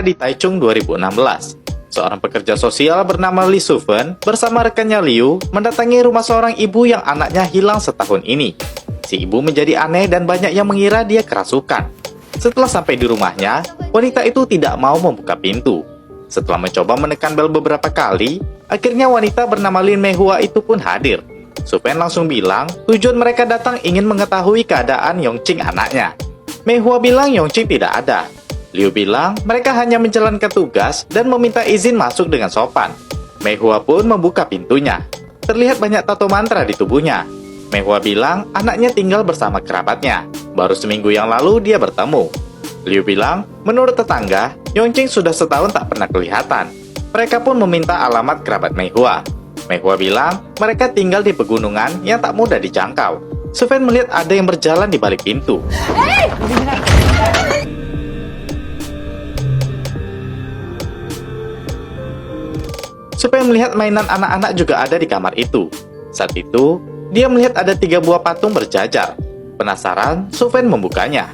Daerah di Taichung 2016. Seorang pekerja sosial bernama Lee Sufen bersama rekannya Liu mendatangi rumah seorang ibu yang anaknya hilang setahun ini. Si ibu menjadi aneh dan banyak yang mengira dia kerasukan. Setelah sampai di rumahnya, wanita itu tidak mau membuka pintu. Setelah mencoba menekan bel beberapa kali, akhirnya wanita bernama Lin Mehua itu pun hadir. Sufen langsung bilang tujuan mereka datang ingin mengetahui keadaan Yongqing anaknya. Mehua bilang Yongqing tidak ada. Liu bilang mereka hanya menjalankan tugas dan meminta izin masuk dengan sopan. Mehua pun membuka pintunya. Terlihat banyak tato mantra di tubuhnya. Mehua bilang anaknya tinggal bersama kerabatnya. Baru seminggu yang lalu dia bertemu. Liu bilang menurut tetangga, Yongqing sudah setahun tak pernah kelihatan. Mereka pun meminta alamat kerabat Mehua. Mehua bilang mereka tinggal di pegunungan yang tak mudah dijangkau. Sufen melihat ada yang berjalan di balik pintu. Sufen melihat mainan anak-anak juga ada di kamar itu. Saat itu, dia melihat ada 3 buah patung berjajar. Penasaran, Sufen membukanya.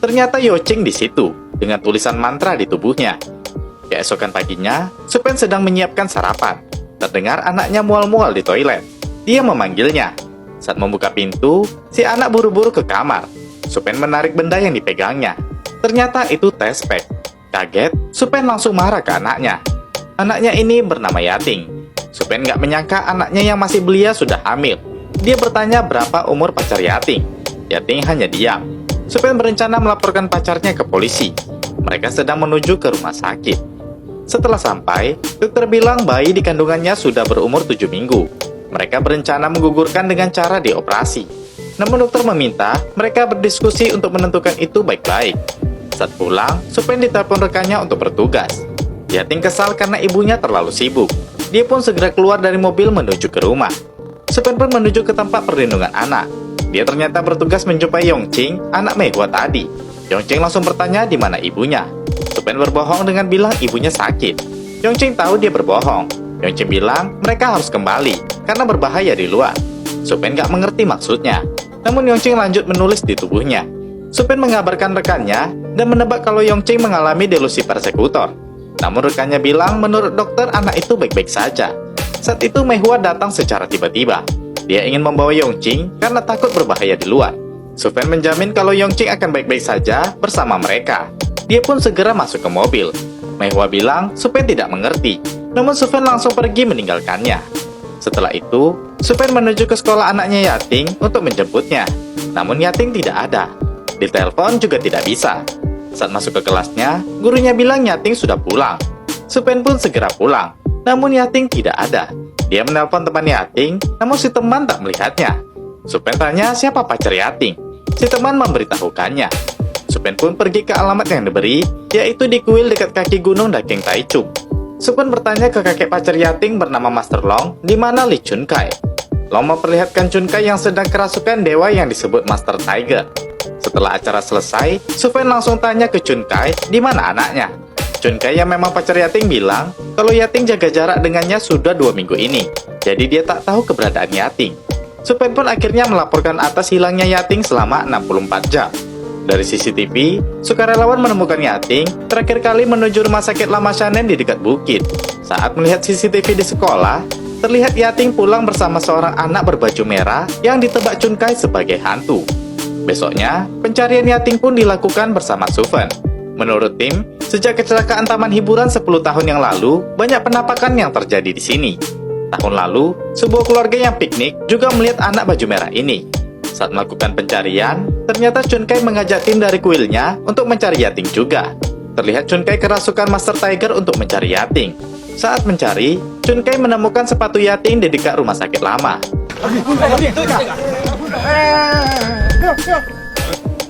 Ternyata Yongqing di situ dengan tulisan mantra di tubuhnya. Keesokan paginya, Sufen sedang menyiapkan sarapan. Terdengar anaknya mual-mual di toilet. Dia memanggilnya. Saat membuka pintu, si anak buru-buru ke kamar. Sufen menarik benda yang dipegangnya. Ternyata itu tespek. Kaget, Sufen langsung marah ke anaknya. Anaknya ini bernama Yating. Sufen nggak menyangka anaknya yang masih belia sudah hamil. Dia bertanya berapa umur pacar Yating. Yating hanya diam. Sufen berencana melaporkan pacarnya ke polisi. Mereka sedang menuju ke rumah sakit. Setelah sampai, dokter bilang bayi di kandungannya sudah berumur 7 minggu. Mereka berencana menggugurkan dengan cara dioperasi. Namun dokter meminta mereka berdiskusi untuk menentukan itu baik-baik. Saat pulang, Sufen ditelepon rekannya untuk bertugas. Yating kesal karena ibunya terlalu sibuk. Dia pun segera keluar dari mobil menuju ke rumah. Sufen pun menuju ke tempat perlindungan anak. Dia ternyata bertugas menjumpai Yongqing, anak Mehua tadi. Yongqing langsung bertanya di mana ibunya. Sufen berbohong dengan bilang ibunya sakit. Yongqing tahu dia berbohong. Yongqing bilang mereka harus kembali karena berbahaya di luar. Sufen gak mengerti maksudnya. Namun Yongqing lanjut menulis di tubuhnya. Sufen mengabarkan rekannya dan menebak kalau Yongqing mengalami delusi persekutor. Namun rekannya bilang menurut dokter anak itu baik-baik saja. Saat itu Mehua datang secara tiba-tiba. Dia ingin membawa Yongqing karena takut berbahaya di luar. Sufen menjamin kalau Yongqing akan baik-baik saja bersama mereka. Dia pun segera masuk ke mobil. Mehua bilang Sufen tidak mengerti. Namun Sufen langsung pergi meninggalkannya. Setelah itu, Sufen menuju ke sekolah anaknya Yating untuk menjemputnya. Namun Yating tidak ada. Ditelepon juga tidak bisa. Saat masuk ke kelasnya, gurunya bilang Yating sudah pulang. Sufen pun segera pulang. Namun Yating tidak ada. Dia menelpon teman Yating, namun si teman tak melihatnya. Sufen tanya siapa pacar Yating. Si teman memberitahukannya. Sufen pun pergi ke alamat yang diberi, yaitu di kuil dekat kaki gunung Daking Taichung. Sufen bertanya ke kakek pacar Yating bernama Master Long, di mana Li Chunkai. Long memperlihatkan Chunkai yang sedang kerasukan dewa yang disebut Master Tiger. Setelah acara selesai, Sufen langsung tanya ke Chunkai di mana anaknya. Chunkai yang memang pacar Yating bilang kalau Yating jaga jarak dengannya sudah 2 minggu ini, jadi dia tak tahu keberadaan Yating. Sufen pun akhirnya melaporkan atas hilangnya Yating selama 64 jam. Dari CCTV, sukarelawan menemukan Yating terakhir kali menuju rumah sakit Lama Shanen di dekat bukit. Saat melihat CCTV di sekolah, terlihat Yating pulang bersama seorang anak berbaju merah yang ditebak Chunkai sebagai hantu. Besoknya, pencarian Yating pun dilakukan bersama Sufen. Menurut tim, sejak kecelakaan taman hiburan 10 tahun yang lalu, banyak penampakan yang terjadi di sini. Tahun lalu, sebuah keluarga yang piknik juga melihat anak baju merah ini. Saat melakukan pencarian, ternyata Chunkai mengajak tim dari kuilnya untuk mencari Yating juga. Terlihat Chunkai kerasukan Master Tiger untuk mencari Yating. Saat mencari, Chunkai menemukan sepatu Yating di dekat rumah sakit lama.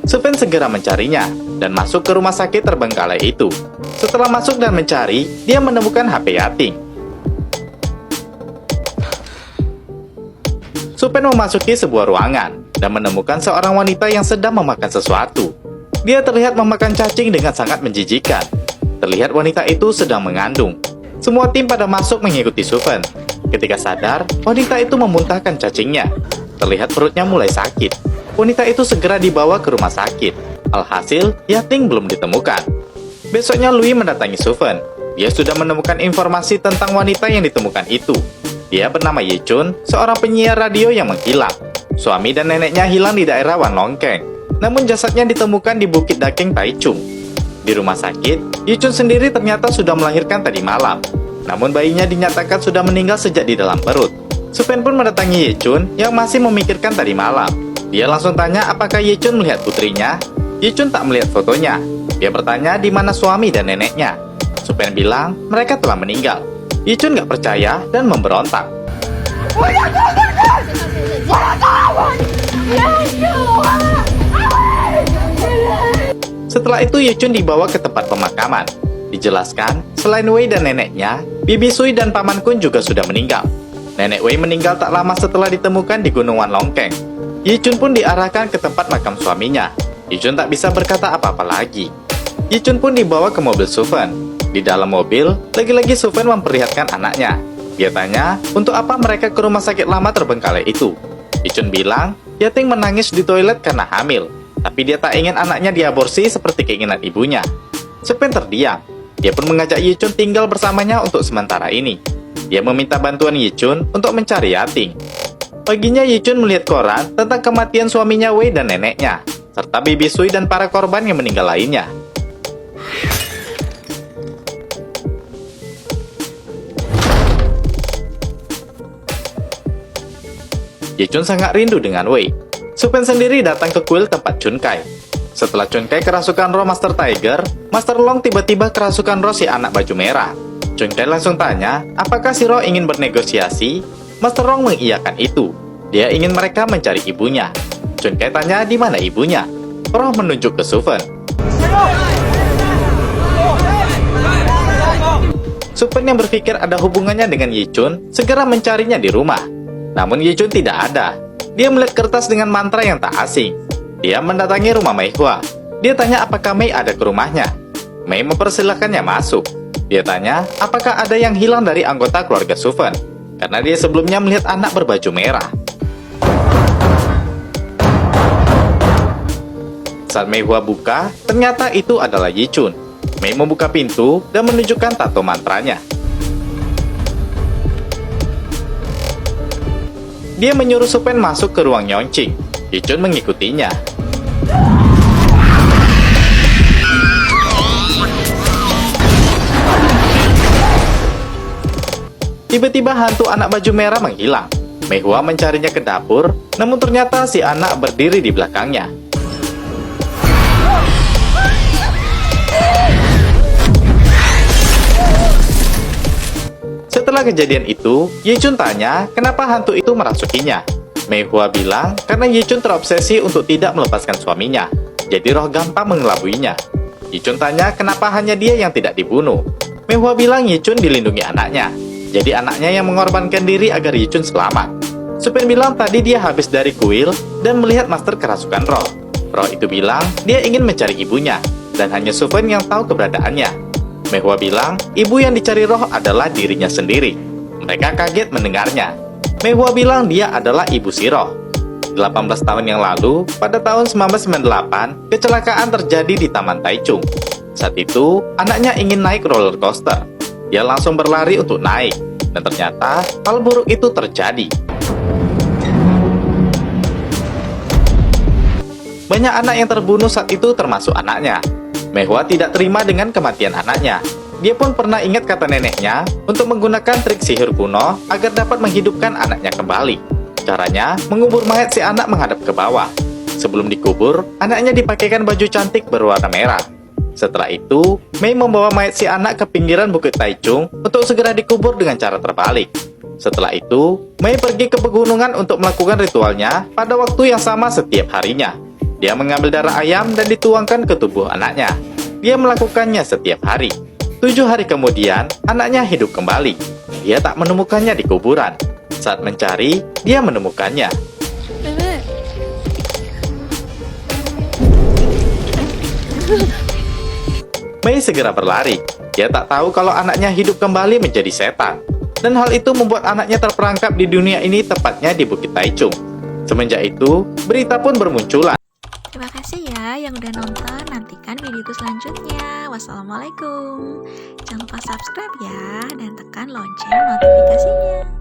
Sufen segera mencarinya dan masuk ke rumah sakit terbengkalai itu. Setelah masuk dan mencari, dia menemukan HP Yating. Sufen memasuki sebuah ruangan dan menemukan seorang wanita yang sedang memakan sesuatu. Dia terlihat memakan cacing dengan sangat menjijikan. Terlihat wanita itu sedang mengandung. Semua tim pada masuk mengikuti Sufen. Ketika sadar, wanita itu memuntahkan cacingnya. Terlihat perutnya mulai sakit. wanita itu segera dibawa ke rumah sakit. Alhasil, Yating belum ditemukan. Besoknya Louis mendatangi Suven. Dia sudah menemukan informasi tentang wanita yang ditemukan itu. Dia bernama Ye Chun, seorang penyiar radio yang menghilang. Suami dan neneknya hilang di daerah Wan Long Keng. Namun jasadnya ditemukan di Bukit Dakeng Taichung. Di rumah sakit, Ye Chun sendiri ternyata sudah melahirkan tadi malam. Namun bayinya dinyatakan sudah meninggal sejak di dalam perut. Suven pun mendatangi Ye Chun yang masih memikirkan tadi malam. Dia langsung tanya apakah Ye Chun melihat putrinya. Ye Chun tak melihat fotonya. Dia bertanya di mana suami dan neneknya. Suven bilang mereka telah meninggal. Ye Chun gak percaya dan memberontak. Setelah itu Ye Chun dibawa ke tempat pemakaman. Dijelaskan, selain Wei dan neneknya, Bibi Sui dan Paman Kun juga sudah meninggal. Nenek Wei meninggal tak lama setelah ditemukan di Gunung Wan Long Keng. Ye Chun pun diarahkan ke tempat makam suaminya. Ye Chun tak bisa berkata apa-apa lagi. Ye Chun pun dibawa ke mobil Suven. Di dalam mobil, lagi-lagi Suven memperlihatkan anaknya. Dia tanya, untuk apa mereka ke rumah sakit lama terbengkalai itu? Ye Chun bilang, Yating menangis di toilet karena hamil. Tapi dia tak ingin anaknya diaborsi seperti keinginan ibunya. Suven terdiam. Dia pun mengajak Ye Chun tinggal bersamanya untuk sementara ini. Dia meminta bantuan Ye Chun untuk mencari Yating. Paginya Ye Chun melihat koran tentang kematian suaminya Wei dan neneknya, serta Bibi Sui dan para korban yang meninggal lainnya. Ye Chun sangat rindu dengan Wei. Suven sendiri datang ke kuil tempat Chun Kai. Setelah Chun Kai kerasukan roh Master Tiger, Master Long tiba-tiba kerasukan roh si anak baju merah. Chun Kai langsung tanya, apakah si roh ingin bernegosiasi? Master Long mengiyakan itu. Dia ingin mereka mencari ibunya. Chun Kai tanya di mana ibunya. Roh menunjuk ke Suven. Suven yang berpikir ada hubungannya dengan Ye Chun segera mencarinya di rumah. Namun Ye Chun tidak ada. Dia melihat kertas dengan mantra yang tak asing. Dia mendatangi rumah Mei Hua. Dia tanya apakah Mei ada ke rumahnya. Mei mempersilahkannya masuk. Dia tanya apakah ada yang hilang dari anggota keluarga Suven, karena dia sebelumnya melihat anak berbaju merah. Saat Mei Hua buka, ternyata itu adalah Ye Chun. Mei membuka pintu dan menunjukkan tato mantranya. Dia menyuruh Suven masuk ke ruang Nyongqing. Ye Chun mengikutinya. Tiba-tiba hantu anak baju merah menghilang. Mei Hua mencarinya ke dapur, namun ternyata si anak berdiri di belakangnya. Setelah kejadian itu, Ye Chun tanya kenapa hantu itu merasukinya. Mei Hua bilang karena Ye Chun terobsesi untuk tidak melepaskan suaminya, jadi roh gampang mengelabuinya. Ye Chun tanya kenapa hanya dia yang tidak dibunuh. Mei Hua bilang Ye Chun dilindungi anaknya, jadi anaknya yang mengorbankan diri agar Ye Chun selamat. Suven bilang tadi dia habis dari kuil dan melihat master kerasukan roh. Roh itu bilang dia ingin mencari ibunya, dan hanya Suven yang tahu keberadaannya. Mei Hua bilang, ibu yang dicari roh adalah dirinya sendiri. Mereka kaget mendengarnya. Mei Hua bilang dia adalah ibu si roh. 18 tahun yang lalu, pada tahun 1998, kecelakaan terjadi di Taman Taichung. Saat itu, anaknya ingin naik roller coaster. Dia langsung berlari untuk naik, dan ternyata hal buruk itu terjadi. Banyak anak yang terbunuh saat itu termasuk anaknya. Mei Hua tidak terima dengan kematian anaknya. Dia pun pernah ingat kata neneknya untuk menggunakan trik sihir kuno agar dapat menghidupkan anaknya kembali. Caranya, mengubur mayat si anak menghadap ke bawah. Sebelum dikubur, anaknya dipakaikan baju cantik berwarna merah. Setelah itu, Mei membawa mayat si anak ke pinggiran Bukit Taichung untuk segera dikubur dengan cara terbalik. Setelah itu, Mei pergi ke pegunungan untuk melakukan ritualnya pada waktu yang sama setiap harinya. Dia mengambil darah ayam dan dituangkan ke tubuh anaknya. Dia melakukannya setiap hari. 7 hari kemudian, anaknya hidup kembali. Dia tak menemukannya di kuburan. Saat mencari, dia menemukannya. Mei segera berlari. Dia tak tahu kalau anaknya hidup kembali menjadi setan. Dan hal itu membuat anaknya terperangkap di dunia ini, tepatnya di Bukit Taichung. Semenjak itu, berita pun bermunculan. Terima kasih ya yang udah nonton. Nantikan videoku selanjutnya. Wassalamualaikum. Jangan lupa subscribe ya dan tekan lonceng notifikasinya.